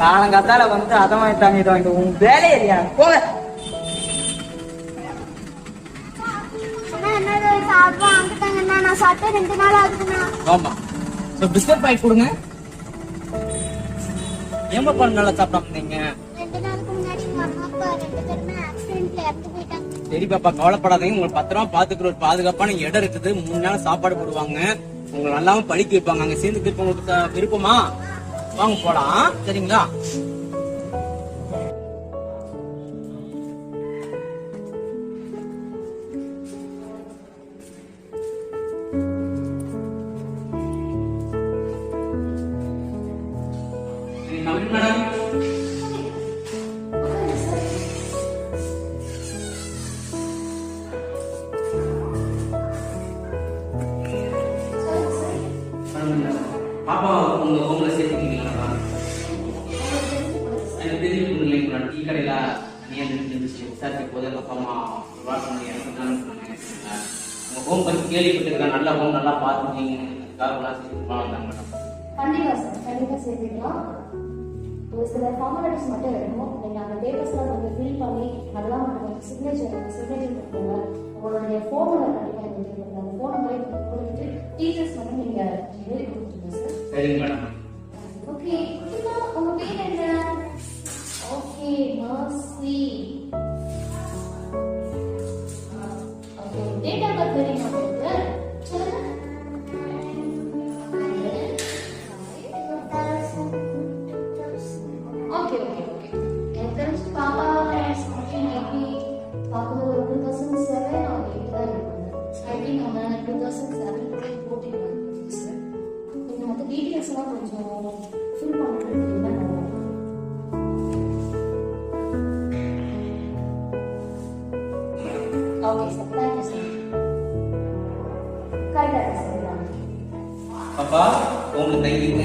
காலங்காத்தால வந்து அதை வாங்கிட்டாங்க இதை வாங்கிட்டு உன் வேலையே இல்லையா போக. ஆமா பிஸ்கட் பாக்கெட் கொடுங்க. ஏமா பண்ண நல்லா சாப்பிடாம இருந்தீங்க? சரி பாப்பா கவலைப்படாதீங்க, உங்களுக்கு பத்திரமா பாத்துக்கிற ஒரு பாதுகாப்பான இடம் இருக்குது. 3 நாள் சாப்பாடு போடுவாங்க, உங்களை நல்லாவும் படிக்க வைப்பாங்க. அங்க சேர்ந்து உங்களுக்கு விருப்பமா? வாங்க போலாம், சரிங்களா? மேடம் பாப்பா உங்க ஹோம்ல சேர்த்துக்கீங்களா? எனக்கு தெரியும் இல்லைங்க, டீ கடையில விசாரிக்க போது எங்க அப்பா அம்மா உங்க ஹோம் பத்தி கேள்விப்பட்டிருக்கேன். நல்ல ஹோம், நல்லா பார்த்துருக்கீங்க. மேடம் கண்டிப்பா சார், கண்டிப்பா சேர்த்துக்கலாம். ஒரு சில ஃபார்மாலிட்டிஸ் மட்டும் இருக்கும். நீங்க அந்த பேப்பர்ஸ்லாம் கொஞ்சம் ஃபில் பண்ணி அதெல்லாம் மட்டும் சிக்னேச்சர் கொடுத்துருங்க. உங்களுடைய ஃபோன் நம்பர் கண்டிப்பா எனக்கு கொடுங்க. அந்த ஃபோன் நம்பரை கொடுத்துட்டு டீச்சர்ஸ் மட்டும் நீங்க எழுதி கொடுத்துருங்க சார். சரிங்க மேடம். ஓகே, உங்க பேர் என்ன? Okay, Mercy. Okay, date of birth தெரியுமா உங்களுக்கு? சொல்லுங்க. ஓகே ஓகே ஓகே, எனக்கு தெரிஞ்சு பாப்பா மேபி பார்க்கும்போது ஒரு 2007 or 8 தான் இருப்பாங்க. ஐ திங்க் அவங்க 2007 14 சார். நீங்கள் மற்ற டீட்டெயில்ஸ்லாம் கொஞ்சம் ஃபில் பண்ணிட்டு நல்லா இருக்கும். Okay sir, thank you sir. கரெக்டாக சார். பாப்பா உங்களுக்கு தைக்கிங்க,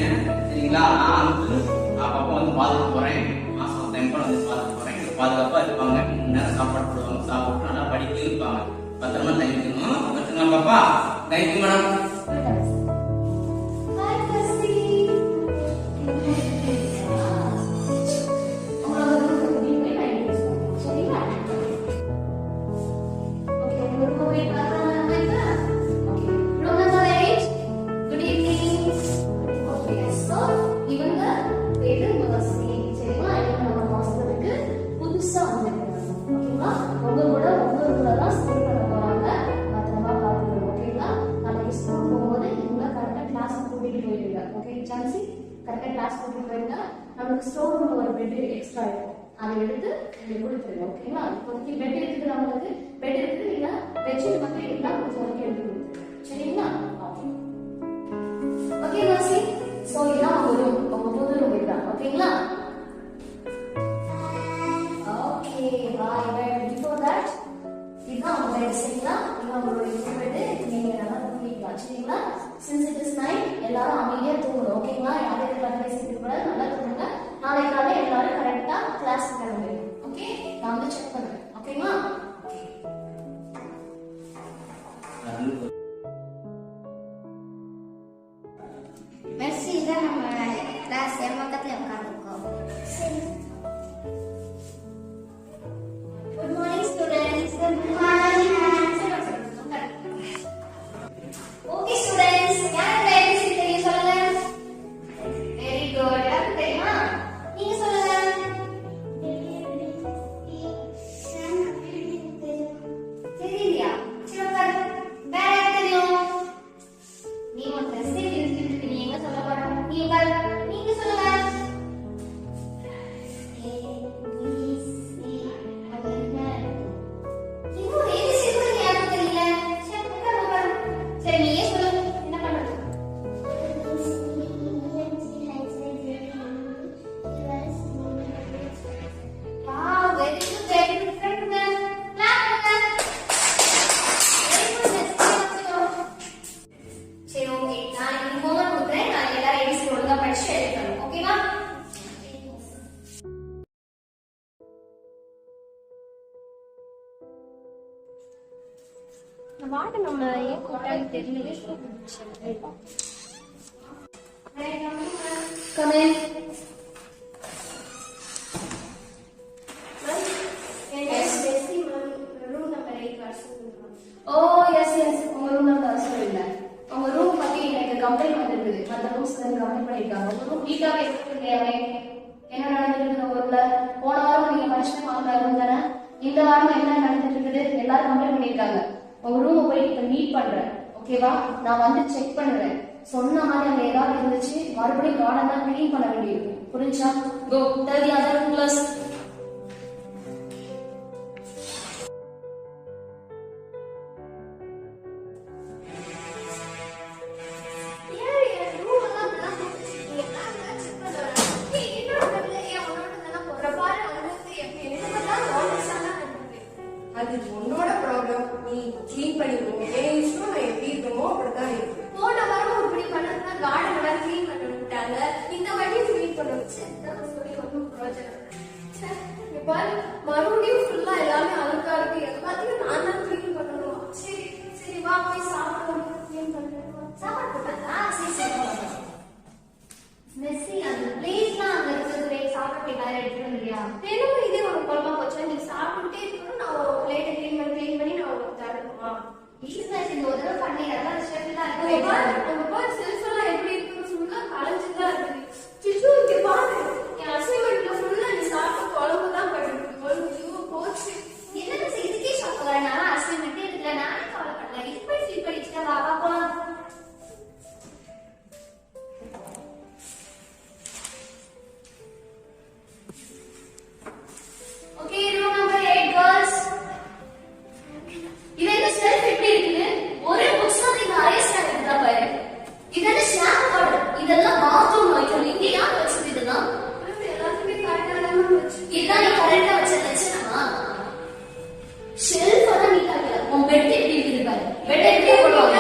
சரிங்களா? நான் வந்து பாப்பா வந்து பார்த்துட்டு போறேன். மாசம் டைம் வந்து பார்த்துட்டு போறேன். பாதுகாப்பா இருப்பாங்க, 3 நேரம் சாப்பாடு போடுவாங்க, சாப்பிட்டு நல்லா படிக்க இருப்பாங்க. பத்திரமா தைக்கணும். வச்சுங்களா பாப்பா? Thank you madam. நமக்கு ஸ்டோர் ரூம்ல ஒரு பெட் எக்ஸ்ட்ரா இருக்கும், அதை எடுத்து நீங்க கொடுத்துருங்க. ஓகேங்களா? இப்போதைக்கு பெட் இருக்குது, நம்மளுக்கு பெட் இருக்குது. நீங்க பெட்ஷீட் மட்டும் இருந்தா கொஞ்சம் வரைக்கும் எடுத்து கொடுத்துருங்க, சரிங்களா? Okay mercy. சோ இதான் உங்க ரூம், உங்க புது ரூம் இதுதான். ஓகேங்களா? Okay bye bye. Before that இதுதான் உங்க பெட், சரிங்களா? இதான் உங்களுடைய பெட். நீங்க நல்லா தூங்கிக்கலாம், சரிங்களா? சின்ஸ் இட் இஸ் நைட், எல்லாரும் அமைதியா தூங்கணும். ஓகேங்களா? யாரையும் பேசிட்டு கூட நல்லா தூங்குங்க. நாளைக்கு காலையில எல்லாரும் கரெக்டா கிளாஸ் கிளம்புங்க. ஓகே, நான் வந்து செக் பண்றேன். ஓகேங்களா? மெர்சி, இதான் நம்ம கிளாஸ் என் பக்கத்துல உட்காந்துருக்கோம். Good morning students. Good morning. Okay students, யாருக்கு ஏபிசி தெரியும் சொல்லுங்க. Very good. யாருக்கு தெரியுமா? நீங்க சொல்லுங்க. தெரியலையா? சரி உட்காரு. வேற யாருக்கு தெரியும்? நீ உன் ட்ரெஸ்ஸே தெரிஞ்சுட்டு நீ எங்க சொல்ல போற? நீ உட்காரு. நீங்க சொல்லுங்க. வாட்டு நம்மள ஏன் கூட்டான்னு தெரியல. Come in. Oh yes yes. உங்க ரூம் தான் சொல்லுங்க. உங்க ரூம் பத்தி எனக்கு கம்ப்ளைண்ட் வந்திருக்குது. மத்த ரூம்ஸ்ல இருந்து கம்ப்ளைண்ட் பண்ணிருக்காங்க. உங்க ரூம் நீட்டாவே இருக்குங்க. என்ன நடந்துருக்கு உங்க ரூம்ல? போன வாரம் நீங்க பனிஷ்மென்ட் வாங்குற ரூம் தானே? இந்த வாரம் என்ன நடந்துட்டு இருக்குது? எல்லாரும் கம்ப்ளைண்ட் பண்ணிருக்காங்க. உங்க ரூம் போய் இப்ப மீட் பண்றேன். ஓகேவா? நான் வந்து செக் பண்ணுவேன். சொன்ன மாதிரி அங்க ஏதாவது இருந்துச்சு மறுபடியும் கார்டன் தான் க்ளீன் பண்ண வேண்டியது. புரிஞ்சா? கோ tell the other rooms. அது உன்னோட ப்ராப்ளம். நீ க்ளீன் பண்ணிக்கணும். ஏன் இஷ்டம் நான் எப்படி இருக்கணுமோ அப்படித்தான் இருக்கு. போன வாரம் இப்படி பண்ணதுன்னா கார்டன் எல்லாம் க்ளீன் பண்ண விட்டாங்க. இந்த வாட்டியும் க்ளீன் பண்ண வச்சு சொல்லி ஒன்றும் பிரயோஜனம் இல்லை. பாரு மறுபடியும் ஃபுல்லா எல்லாமே அழுக்கா இருக்கு. எல்லாத்தையும் நான் தான் க்ளீன் பண்ணணும். சரி சரி வா போய் சாப்பிடணும். க்ளீன் பண்ணுறேன். சாப்பாடு போட்டாங்களா? சரி சரி. மெஸ்ஸி அந்த பிளேட்லாம் அங்க இருக்கிறது சாப்பிட்டு வேற எடுத்துட்டு வந்துறியா? வேணும் இதே ஒரு குழம்பா போச்சா? நீ சாப்பிட்டுட்டே இருக்கணும். நான் ஒரு பிளேட்டை க்ளீன் பண்ணி நான் உனக்கு தரணுமா? ப்ளீஸ் மிஸ் இந்த ஒரு தடவை பண்ணிடுறேன். ஷெஃப்லாம் உங்க பாரு செல்ஃப் எல்லாம் எப்படி இருக்குன்னு ஃபுல்லா கலைஞ்சுதான் இருக்குது. சிச்சு இங்க பாரு என் அசைன்மெண்ட்ல ஃபுல்லா நீ சாப்பிட்ட குழம்பு தான் பண்ணிட்டு போச்சு. என்ன மிஸ் இதுக்கே ஷாக் வரேன். நான் அசைன்மெண்ட் எடுக்கல. நானே கவலைப்படல. இது போய் ஃபில் பண்ணிட்டு வா வா போலாம். Okay room number 8 girls. இது என்ன செல்ஃப் எப்படி இருக்குது? ஒரே புக்ஸ் தான் நீங்க அரேஞ்ச் பண்ணிருக்கா பாரு. இதெல்லாம் ஷேர் கார்டு. இதெல்லாம் பாத்ரூம்ல வைக்கணும். இங்க யார் வச்சது இதெல்லாம்? எல்லாத்துக்குமே கரெக்டா தான் வச்சு இதான் நீ கரெக்டா வச்ச லட்சணமா? ஷெல்ஃப் தான் நீட்டா இல்ல. உன் பெட் எப்படி இருக்குது பாரு. பெட் எப்படி போடுவாங்க?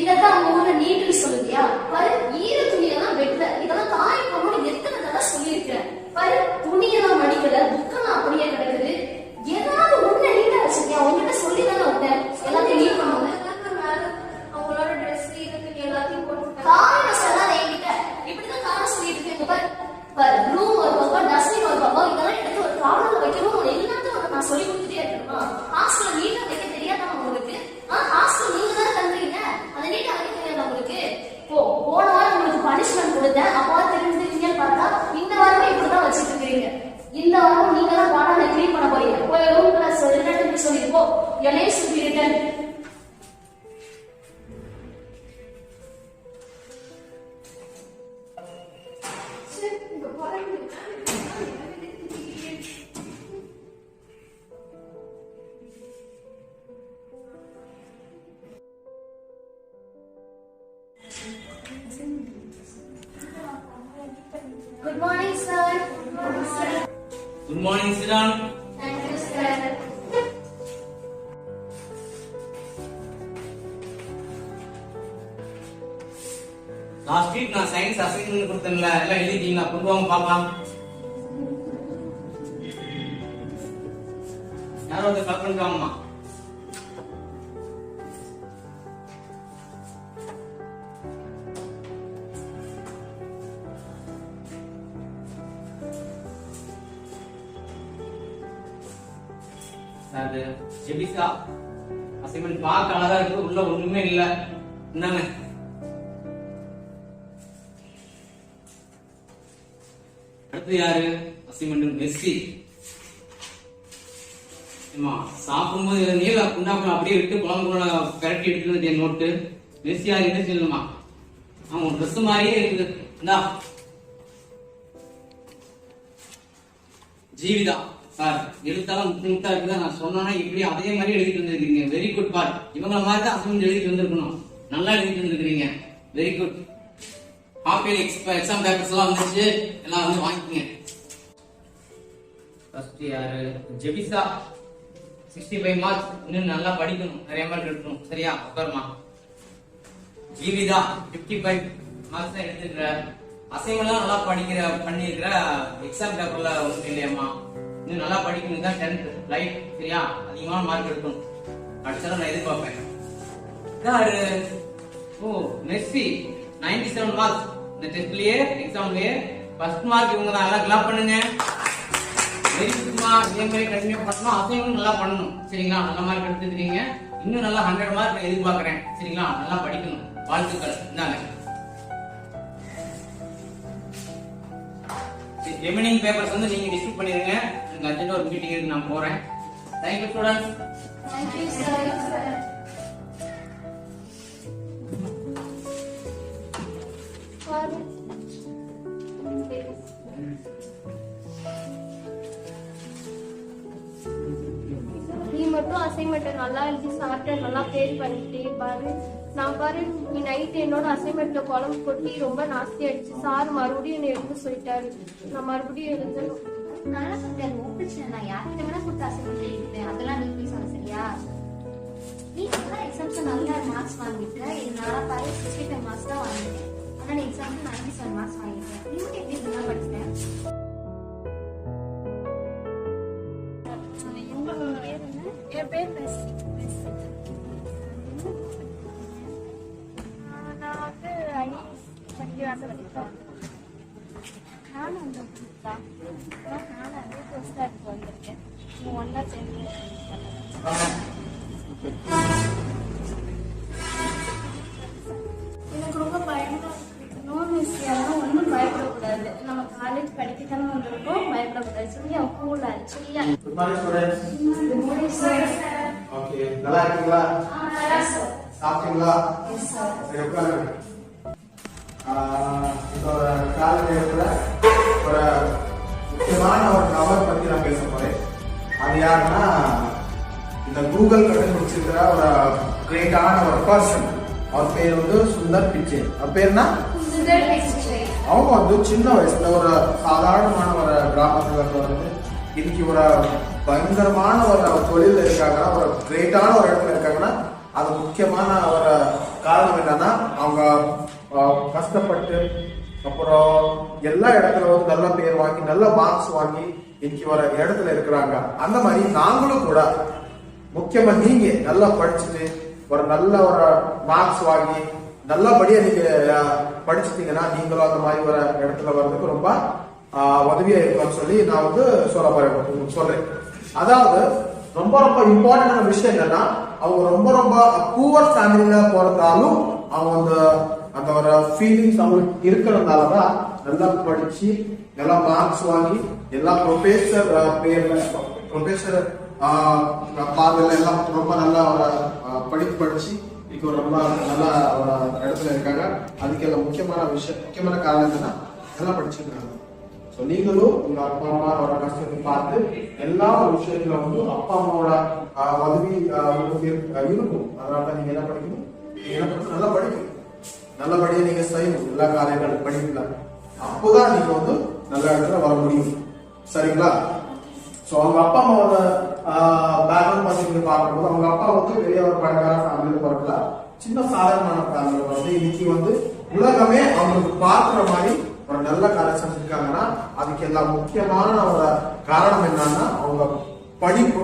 இதெல்லாம் அவங்க ஊர்ல நீட்னு சொல்லுதியா? பாரு ஈர துணியெல்லாம் பெட்ல. இதெல்லாம் காய போடணும் எத்தனை தடவை சொல்லியிருக்கிறேன். பாரு துணியெல்லாம் மடிக்கல. புக்கெல்லாம் அப்படியே கிடக்குது. ஏதாவது ஒண்ணு நீட்டா வச்சிருக்கியா? உங்ககிட்ட சொல்லி தானே விட்டேன் எல்லாத்தையும் நீட் பண்ணுங்க. அவங்களோட ட்ரெஸ் இதுக்கு எல்லாத்தையும் போட்டு காரணம் சொல்லாத என்கிட்ட. இப்படிதான் காரணம் சொல்லிட்டு இருக்கேன். பாரு பாரு ரூம் ஒரு பக்கம் டஸ்ட்பின் ஒரு பக்கம் இதெல்லாம் எடுத்து ஒரு கார்னர்ல வைக்கணும். எல்லாத்தையும் நான் சொல்லி கொடுத்துட்டே இருக்கணுமா? ஹாஸ்டல் நீட்டா வைக்க தெரியாதா உங்களுக்கு? ஹாஸ்டல் நீங்க தானே தந்துறீங்க. அதை நீட்டா வைக்க தெரியாதா உங்களுக்கு? போன வாரம் உங்களுக்கு பனிஷ்மெண்ட் கொடுத்தேன். அப்போ தெரிஞ்சுட்டீங்கன்னு பார்த்தா இந்த வாரமே இப்படிதான் வச்சுட்டு இருக்கீங்க. இந்த வாரம் நீங்க தான் கார்னரை கிளீன் பண்ண போறீங்க. போய் ரூம்ல ரிட்டர்ன் சொல்லிட்டு போ. your name should be written. இங்க பாருங்க. Good morning, sir. Good morning, sit down. Thank you, sir. Last week நான் சயின்ஸ் அசைன்மெண்ட் கொடுத்தேன்ல, எல்லாம் எழுதிட்டீங்களா? கொண்டு வாங்க பாக்கலாம். யாரோ வந்து கலெக்ட் பண்ணிட்டு வாங்கம்மா. அது ஜெபிசா அசைன்மெண்ட் பார்க்க அழகா இருக்கு, உள்ள ஒண்ணுமே இல்ல. என்னங்க அடுத்து யாரு? Assignment Messi. சாப்பிடும்போது நீல குண்டாப்பம் அப்படியே விட்டு குழம்புல கரட்டி எடுத்துட்டு நோட்டு. மெஸ்ஸி யாரு? என்ன சொல்லுமா? ஆமா ட்ரெஸ் மாதிரியே இருக்குது. இந்தா ஜீவிதா சார் எழுத்தாலும் முட்டா இருக்குதா? நான் சொன்னா இப்படி அதே மாதிரி எழுதிட்டு வந்திருக்கீங்க. வெரி குட் பார்ட். இவங்கள மாதிரி தான் அசைன்மெண்ட் எழுதிட்டு வந்திருக்கணும். நல்லா எழுதிட்டு வந்திருக்கீங்க. Very good. Half yearly exam papers எல்லாம் வந்துச்சு, எல்லாம் வந்து வாங்கிக்கங்க. ஃபர்ஸ்ட் யாரு? ஜெபிசா 65 மார்க்ஸ். இன்னும் நல்லா படிக்கணும், நிறைய மார்க் எடுக்கணும். சரியா? உட்காருமா. ஜீவிதா 55 மார்க்ஸ் தான் எடுத்துக்கிற. அசைன்மெண்ட்லாம் நல்லா பண்ணிருக்கிற. எக்ஸாம் பேப்பர்ல ஒன்றும் இல்லையம்மா. இன்னும் நல்லா படிக்கணும் தான் 10th லைட். சரியா? அதிகமான மார்க் எடுக்கணும். அடிச்சாலும் நான் எதிர்பார்ப்பேன். யாரு? ஓ மெஸ்ஸி. 97 மார்க்ஸ் இந்த டெஸ்ட்லயே எக்ஸாம்லயே ஃபர்ஸ்ட் மார்க் இவங்க தான். எல்லாம் கிளாப் பண்ணுங்க. வெரி குட்மா. இதே மாதிரி கண்டினியூ பண்ணணும். அசைன்மெண்ட் நல்லா பண்ணணும் சரிங்களா? நல்ல மார்க் எடுத்துக்கிறீங்க. இன்னும் நல்லா 100 மார்க் எதிர்பார்க்கிறேன் சரிங்களா? நல்லா படிக்கணும். வாழ்த்துக்கள். இந்தாங்க ரிமைனிங் பேப்பர்ஸ் வந்து நீங்க டிஸ்ட்ரிபியூட் பண்ணிருங்க. எனக்கு அர்ஜென்ட்டா ஒரு மீட்டிங் இருக்கு, நான் போறேன். Thank you students. Thank you, sir. நீ மட்டும் அசைன்மெண்ட் நல்லா எழுதி சாப்பிட்டு நல்லா பேர் பண்ணிட்டே பாரு. நான் பாரு நீ நைட் என்னோட அசைன்மெண்ட்ல குழம்பு கொட்டி ரொம்ப நாஸ்தி ஆயிடுச்சு. சார் மறுபடியும் என்னை எழுத சொல்லிட்டாரு. நான் மறுபடியும் எழுதணும். நல்லா சொல்லிட்டு ஓப்பிச்சு நான் யார்கிட்ட வேணா கொடுத்து அசைன்மெண்ட் எழுதிட்டேன். அதெல்லாம் நீ போய் சொல்ல சரியா? நீ நல்லா எக்ஸாம்ஸ்ல நல்ல மார்க்ஸ் வாங்கிட்ட. இதனால பாரு 65 மார்க்ஸ் தான் வாங்கிட்டேன். ஆனா நீ எக்ஸாம்ஸ்ல 97 மார்க்ஸ் வாங்கிட்டேன். நீ மட்டும் எப்படி இதெல்லாம் படிச்சேன்? என் பேர் மெஸ்ஸி. நான் வந்து ஐஏஎஸ் படிக்க வந்திருக்கேன். நானும் வந்து நானும் அதே கோர்ஸ் தான் இப்போ வந்திருக்கேன். நீ ஒன்றா சேர்ந்து எனக்கு ரொம்ப பயமா இருக்கு. நோ மிஸ், அதெல்லாம் ஒன்றும் பயப்படக்கூடாது. நம்ம காலேஜ் படிக்கத்தானே வந்திருக்கோம், பயப்படக்கூடாது சரியா? கூலா சரியா? Good morning students. Good morning, sir. Okay, நல்லா இருக்கீங்களா? Yes, sir. சாப்பிட்டீங்களா? Yes, sir. சரி உட்காருங்க. இப்போ காலை நேரத்துல ஒரு முக்கியமான ஒரு நபர் பத்தி நான் பேச போறேன். அது யாருன்னா இந்த கூகுள் கண்டுபிடிச்சிருக்கிற ஒரு கிரேட்டான ஒரு பர்சன். அவர் பேர் வந்து சுந்தர் பிச்சை. அவர் பேர்னா அவங்க வந்து சின்ன வயசுல ஒரு சாதாரணமான ஒரு கிராமத்துல வந்து இன்னைக்கு ஒரு பயங்கரமான ஒரு தொழில் இருக்காங்கன்னா, ஒரு கிரேட்டான ஒரு இடத்துல இருக்காங்கன்னா, அது முக்கியமான ஒரு காரணம் என்னன்னா அவங்க கஷ்டப்பட்டு அப்புறம் எல்லா இடத்துல வந்து நல்ல பேர் வாங்கி நல்ல மார்க்ஸ் வாங்கி இன்னைக்கு ஒரு இடத்துல இருக்கிறாங்க. அந்த மாதிரி நாங்களும் கூட முக்கியமா நீங்க நல்லா படிச்சுட்டு ஒரு நல்ல ஒரு மார்க்ஸ் வாங்கி நல்லபடியா நீங்க படிச்சுட்டீங்கன்னா நீங்களும் அந்த மாதிரி ஒரு இடத்துல வர்றதுக்கு ரொம்ப உதவியா இருக்கும்னு சொல்லி நான் வந்து சொல்றேன். அதாவது ரொம்ப ரொம்ப இம்பார்ட்டன்டான விஷயம் என்னன்னா, அவங்க ரொம்ப ரொம்ப புவர் ஃபேமிலியில பிறந்தாலும் அவங்க அந்த ஒரு ஃபீலிங்ஸ் அவங்களுக்கு இருக்கிறதுனாலதான் நல்லா படிச்சு நல்லா மார்க்ஸ் வாங்கி எல்லா ப்ரொஃபேசர் பேர்ல ப்ரொஃபேசர் பார்வையில எல்லாம் ரொம்ப நல்லா படிச்சு இப்போ ரொம்ப நல்ல ஒரு இடத்துல இருக்காங்க. அதுக்கு எல்லாம் முக்கியமான காரணம் என்னன்னா நல்லா படிச்சிருக்காங்க. ஸோ நீங்களும் உங்க அப்பா அம்மாவோட கஷ்டத்தை பார்த்து எல்லா விஷயத்துல வந்து அப்பா அம்மாவோட உதவி இருக்கும். அதனால தான் நீங்க என்ன படிக்கணும், நீங்க என்ன பண்ணணும், நல்லா படிக்கணும், நல்லபடியா நீங்க செய்யணும். எல்லா காரியங்களும் படிக்கலாம். அப்போதான் நீங்க வந்து நல்ல இடத்துல வர முடியும். சரிங்களா? ஸோ அவங்க அப்பா அம்மாவோட பேக்ரவுண்ட் பத்தி பார்க்கும்போது அவங்க அப்பா வந்து பெரிய ஒரு பணக்கார ஃபேமிலியில பிறக்கல, சின்ன சாதாரணமான ஃபேமிலியில வந்து இன்னைக்கு வந்து உலகமே அவங்களுக்கு பார்க்குற மாதிரி ஒரு நல்ல காரியம் செஞ்சிருக்காங்கன்னா அதுக்கு எல்லாம் முக்கியமான ஒரு காரணம் என்னன்னா அவங்க படிப்பு.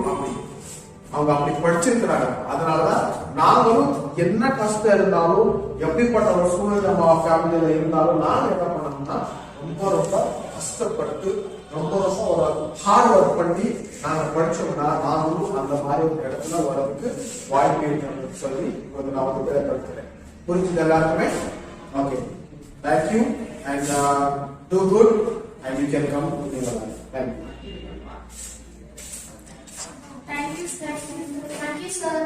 அவங்க அப்படி படிச்சிருக்கிறாங்க. அதனாலதான் நாங்களும் என்ன கஷ்டம் இருந்தாலும் எப்படிப்பட்ட ஒரு சூழ்நிலை நம்ம ஃபேமிலியில இருந்தாலும் நாங்க என்ன பண்ணணும்னா ரொம்ப ரொம்ப கஷ்டப்பட்டு ரொம்ப ரொம்ப ஒரு ஹார்ட் ஒர்க் பண்ணி நாங்க படிச்சோம்னா நாங்களும் அந்த மாதிரி ஒரு இடத்துல வர்றதுக்கு வாய்ப்பு இருக்கிறது சொல்லி கொஞ்சம் நான் வந்து பேசுறேன். புரிஞ்சுது எல்லாருக்குமே? Okay, thank you and do good and you can come to your life. Thank you. Thank you, sir. Thank you, sir.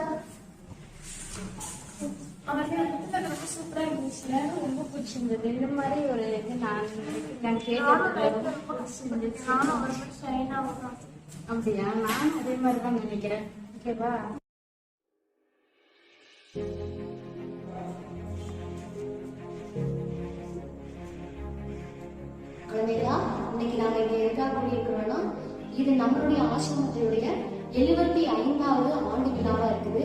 அவர்கள் சூப்பரா இருந்துச்சுல, ரொம்ப பிடிச்சிருந்தது. இந்த மாதிரி ஒரு இது நான் கேட்டது ரொம்ப பிடிச்சிருந்துச்சு. நானும் ரொம்ப ஷைனா வரும். அப்படியா? நானும் அதே மாதிரி தான் நினைக்கிறேன். ஓகேவா? குழந்தைகளா, இன்னைக்கு நாங்க இங்க எதுக்காக கூடியிருக்கிறோம்னா, இது நம்மளுடைய ஆசிரமத்தினுடைய 75வது ஆண்டு விழாவா இருக்குது.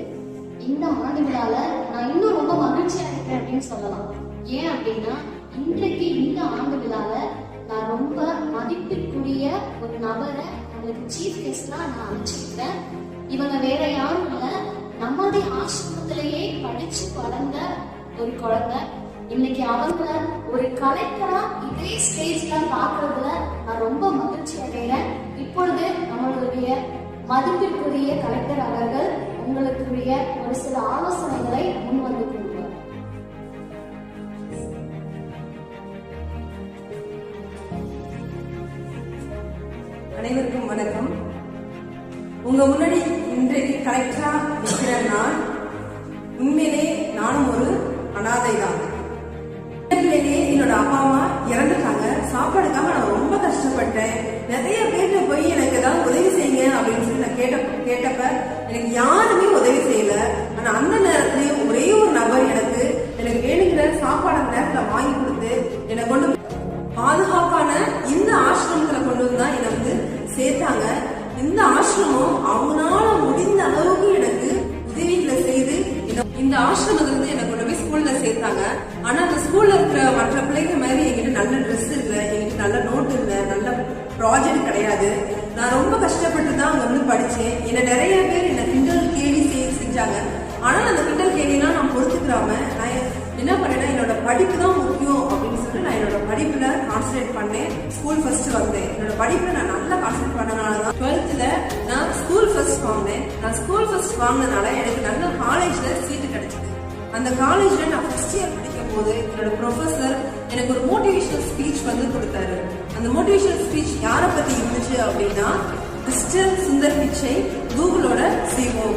இந்த ஆண்டு விழால நான் இன்னும் ரொம்ப மகிழ்ச்சியா இருக்கேன் அப்படின்னு சொல்லலாம். ஏன் அப்படின்னா இன்றைக்கு இந்த ஆண்டு விழால நான் ரொம்ப மதிப்பிற்குரிய ஒரு நபரை உங்களுக்கு சீஃப் கெஸ்டா நான் அனுப்பிச்சிருக்கிறேன். இவங்க வேற யாரும் இல்ல, நம்மளுடைய ஆசிரமத்திலேயே படிச்சு வளர்ந்த ஒரு குழந்தை. இன்னைக்கு அவங்கள ஒரு கலெக்டரா இதே ஸ்டேஜ்ல பாக்குறதுல நான் ரொம்ப மகிழ்ச்சி அடைகிறேன். இப்பொழுது நம்மளுடைய மதிப்பிற்குரிய கலெக்டர் அவர்கள் உங்களுக்குரிய ஒரு சில ஆலோசனைகளை முன் வந்து கூறுவார். அனைவருக்கும் வணக்கம். உங்க முன்னாடி இன்றைக்கு கலெக்டரா நிற்கிற நான் உண்மையிலே நானும் ஒரு அனாதை தான். என்னோட அப்பா அம்மா இறந்துட்டாங்க. சாப்பாடுக்காக நான் ரொம்ப கஷ்டப்பட்டேன். நிறைய பேர்கிட்ட போய் எனக்கு ஏதாவது உதவி செய்யுங்க அப்படின்னு சொல்லி நான் கேட்டப்ப எனக்கு யாருமே உதவி செய்யல. ஆனா அந்த நேரத்திலேயே ஒரே ஒரு நபர் எனக்கு வேணுங்கிற சாப்பாடு அந்த நேரத்துல வாங்கி கொடுத்து என்னை கொண்டு பாதுகாப்பான இந்த ஆசிரமத்துல கொண்டு வந்தா என்னை வந்து சேர்த்தாங்க. இந்த ஆசிரமம் அவங்களால முடிந்த அளவுக்கு எனக்கு உதவிகளை செய்து இந்த ஆசிரமத்துல இருந்து என்னை கொண்டு போய் ஸ்கூல்ல சேர்த்தாங்க. ஆனா அந்த ஸ்கூல்ல இருக்கிற மற்ற பிள்ளைங்க மாதிரி எங்கிட்ட நல்ல ட்ரெஸ் இல்ல, எங்கிட்ட நல்ல நோட் இல்ல, நல்ல ப்ராஜெக்ட் கிடையாது. நான் ரொம்ப கஷ்டப்பட்டு தான் அங்க வந்து படிச்சேன். என்ன நிறைய பேர் என்ன கிண்டல் கேலி செஞ்சாங்க. ஆனா அந்த கிண்டல் கேலிலாம் நான் பொறுத்துக்கிறாம நான் என்ன பண்ணேன்னா என்னோட படிப்பு தான் முக்கியம் அப்படின்னு சொல்லிட்டு நான் என்னோட படிப்புல கான்சன்ட்ரேட் பண்ணேன். ஸ்கூல் ஃபர்ஸ்ட் வந்தேன். என்னோட படிப்புல நான் நல்லா கான்சன்ட்ரேட் பண்ணனாலதான் 12th நான் ஸ்கூல் ஃபர்ஸ்ட் வாங்கினேன். நான் ஸ்கூல் ஃபர்ஸ்ட் வாங்கினதுனால எனக்கு நல்ல காலேஜ்ல சீட்டு கிடைச்சது. அந்த காலேஜ்ல நான் ஃபர்ஸ்ட் இயர் படிக்கும் போது என்னோட ப்ரொஃபசர் எனக்கு ஒரு மோட்டிவேஷனல் ஸ்பீச் வந்து கொடுத்தாரு. அந்த மோட்டிவேஷனல் ஸ்பீச் யாரை பத்தி இருந்துச்சு அப்படின்னா மிஸ்டர் சுந்தர் பிச்சை, கூகுளோட CEO.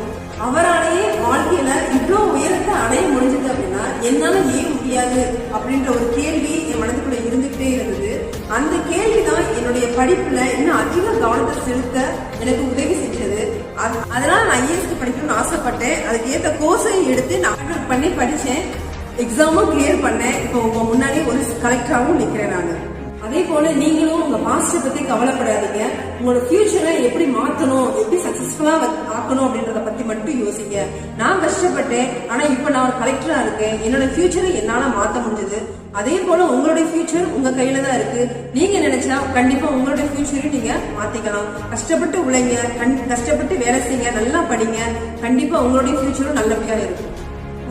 அவராலேயே வாழ்க்கையில இவ்வளவு உயரத்தை அடைய முடிஞ்சது அப்படின்னா என்னால ஏன் முடியாது அப்படின்ற ஒரு கேள்வி என் மனதுக்குள்ள இருந்துகிட்டே இருந்தது. அந்த கேள்விதான் என்னுடைய படிப்புல இன்னும் அதிக கவனத்தை செலுத்த எனக்கு உதவி செஞ்சது. அதனால நான் ஐஏஎஸ்க்கு படிக்கணும்னு ஆசைப்பட்டேன். அதுக்கு ஏற்ற கோர்ஸை எடுத்து நான் பண்ணி படிச்சேன். எக்ஸாமும் கிளியர் பண்ணேன். இப்போ உங்க முன்னாடி ஒரு கலெக்டராகவும் நிக்கிறேன் நானு. அதே போல நீங்களும் உங்க பாஸ்ட பத்தி கவலைப்படாதீங்க. உங்களோட ஃபியூச்சரை எப்படி மாத்தணும், எப்படி சக்சஸ்ஃபுல்லா ஆக்கணும் அப்படின்றத பத்தி மட்டும் யோசிங்க. நான் கஷ்டப்பட்டேன். ஆனா இப்ப நான் ஒரு கலெக்டரா இருக்கேன். என்னோட ஃபியூச்சரை என்னால மாத்த முடிஞ்சது. அதே போல உங்களுடைய ஃபியூச்சர் உங்க கையில தான் இருக்கு. நீங்க நினைச்சா கண்டிப்பா உங்களுடைய ஃபியூச்சரையும் நீங்க மாத்திக்கலாம். கஷ்டப்பட்டு உழைங்க, கஷ்டப்பட்டு வேலை செய்யுங்க, நல்லா படிங்க. கண்டிப்பா உங்களுடைய ஃபியூச்சரும் நல்லபடியா இருக்கும்.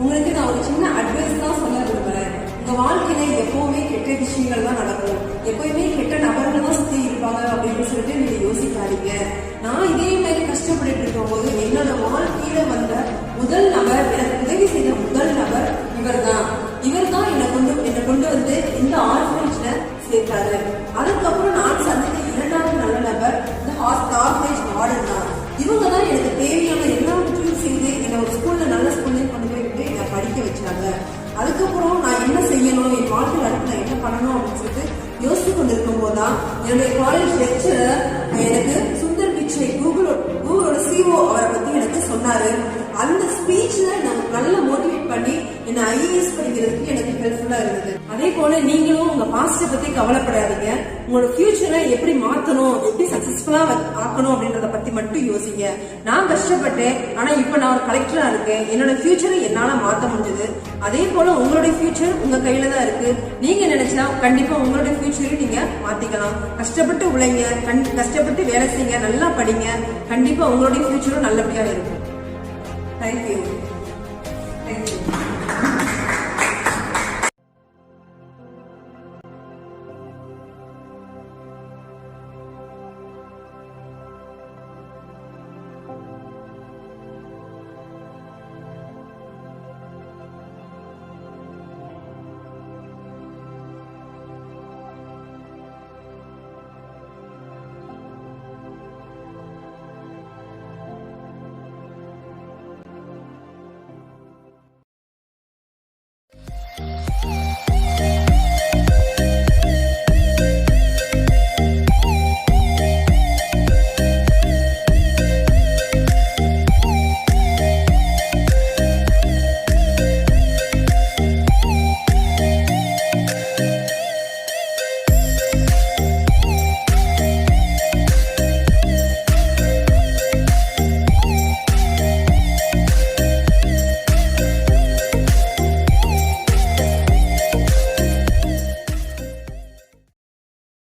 உங்களுக்கு நான் ஒரு சின்ன அட்வைஸ் தான் சொல்ல விரும்புறேன். உங்க வாழ்க்கையில எப்பவுமே கெட்ட விஷயங்கள் தான் நடக்கும். எப்பவுமே கெட்ட நபர்கள் தான் சுத்தி இருப்பாங்க அப்படின்னு சொல்லிட்டு நீங்க யோசிக்காதீங்க. நான் இதே மாதிரி கஷ்டப்பட்டு இருக்கும் போது என்னோட வாழ்க்கையில வந்த முதல் நபர், எனக்கு உதவி செய்த முதல் நபர் இவர் தான் என்னை கொண்டு வந்து இந்த ஆர்ஃபனேஜ்ல சேர்த்தாரு. அதுக்கப்புறம் நான் சந்தித்த இரண்டாவது நல்ல நபர் இந்த ஆர்ஃபனேஜ் வார்டன் தான். இவங்க தான் எனக்கு தேவையான எல்லாவற்றையும் செய்து என்னை ஒரு ஸ்கூல்ல நல்ல ஸ்கூல்லையும் கொண்டு போயிட்டு என்னை படிக்க வச்சாங்க. அதுக்கப்புறம் நான் என்ன செய்யணும், என் வாழ்க்கையில் அடுத்து நான் என்ன பண்ணணும் அப்படின்னு சொல்லிட்டு யோசித்து கொண்டிருக்கும் போதுதான் என்னுடைய காலேஜ் லெக்சரர் எனக்கு சுந்தர் பிச்சை, கூகுளோட CEO அவரை பத்தி எனக்கு சொன்னாரு. அந்த ஸ்பீச்ல நான் நல்ல மோட்டிவேட் பண்ணி என்ன IAS படிக்கிறதுக்கு எனக்கு ஹெல்ப்ஃபுல்லா இருந்தது. அதே போல நீங்களும் உங்க பாஸ்ட பத்தி கவலைப்படாதீங்க. உங்களோட ஃபியூச்சரை எப்படி மாத்தணும், எப்படி சக்சஸ்ஃபுல்லா ஆக்கணும் அப்படின்றத பத்தி மட்டும் யோசிங்க. நான் கஷ்டப்பட்டேன். ஆனா இப்ப நான் ஒரு கலெக்டரா இருக்கேன். என்னோட ஃபியூச்சரை என்னால மாத்த முடிஞ்சது. அதே போல உங்களுடைய ஃபியூச்சர் உங்க கையில தான் இருக்கு. நீங்க நினைச்சா கண்டிப்பா உங்களுடைய ஃபியூச்சரையும் நீங்க மாத்திக்கலாம். கஷ்டப்பட்டு உழைங்க, கஷ்டப்பட்டு வேலை செய்யுங்க, நல்லா படிங்க. கண்டிப்பா உங்களுடைய ஃபியூச்சரும் நல்லபடியா இருக்கும். Thank you.